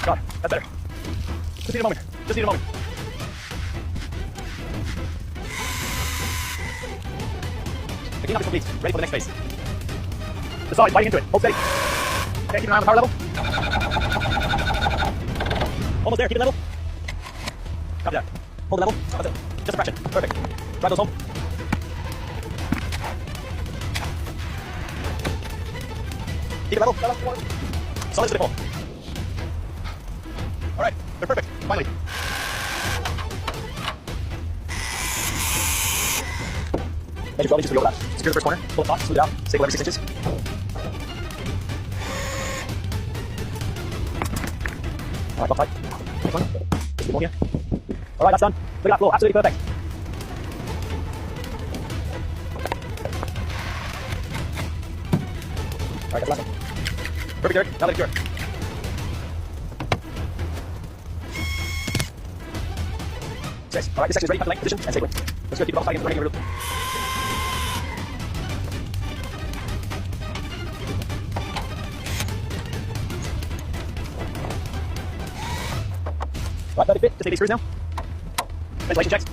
God, that's better. Just need a moment. Just need a moment. Picking up is complete. Ready for the next phase. The side, biting into it. Hold steady. Okay, keep an eye on the power level. Almost there. Keep it level. Copy that. Hold the level. That's it. Just a fraction. Perfect. Drive those home. Keep it level. Solid to the pole. All right, they're perfect. Finally. Measure 12 inches to the overlap. Secure the first corner. Pull it taut. Smooth it out. Stable every 6 inches. All right, tight. Next one. Just ammonia. All right, that's done. Look at that flow. Absolutely perfect. All right, that's the last one. Perfect, Eric. Now let it cure. Six. All right, this section is ready. Cut the length, position, and stay with. Let's go. Keep it all tight again. Running over. Right, let it fit. Just take these screws now. Ventilation checks.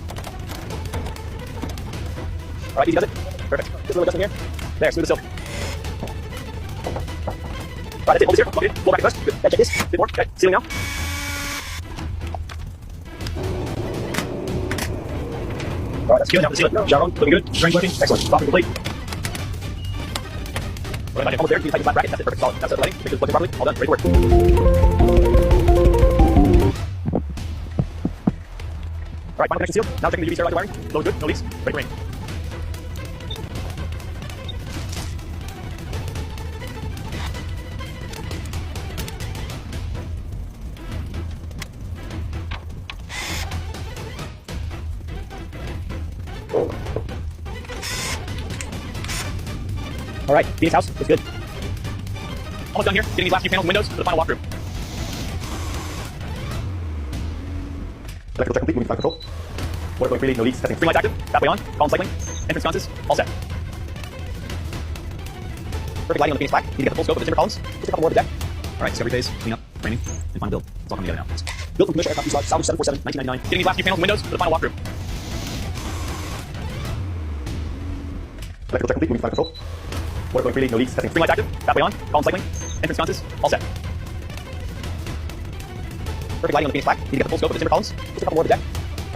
All right, easy does it. Perfect. Just a little adjustment here. There, smooth as silk. Right, that's it. Hold this here. Lock it in. Pull back first. Good. Check this. A bit more. Okay. Sealing now. All right, that's sealing now. Seal it. Shower on. Looking good. Strings working. Excellent. Softening complete. All right, almost there. Keep tight flat bracket. That's it. Perfect. Solid. That's it. Lighting. Make sure it's plugged in properly. All done. Ready to work. All right, final connection sealed. Now checking the UV sterilizer wiring. Flow is good. No leaks. Ready for rain. All right, Phoenix house is good. Almost done here. Getting these last few panels and windows for the final walkthrough. Electrical check complete. Moving to final control. Water going freely. No leaks. Testing. Spring lights active. Pathway on. Column cycling. Entrance sconces. All set. Perfect lighting on the Phoenix black. Need to get the full scope of the timber columns. Just a couple more of the deck. All right, discovery phase, clean up, framing, and final build. It's all coming together now. Built from commercial aircraft fuselage, salvage 747, 1999. Getting these last few panels and windows for the final walkthrough. Electrical check complete. Moving to final control. Water going freely. No leaks. Testing. Spring lights active. Pathway on. Column cycling. Entrance sconces. All set. Perfect lighting on the Phoenix black. Need to get the full scope of the timber columns. Just a couple more of the deck.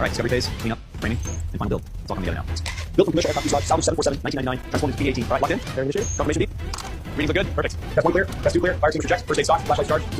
All right, discovery phase, clean up, framing, and final build. It's all coming together now. Built from commercial aircraft fuselage, salvage 747, 1999. Transformed into P-18. All right, locked in. Very initiated. Confirmation deep. Readings look good. Perfect. Test 1 clear. Test 2 clear. Fire extinguisher checks. First aid stock. Flashlight charge.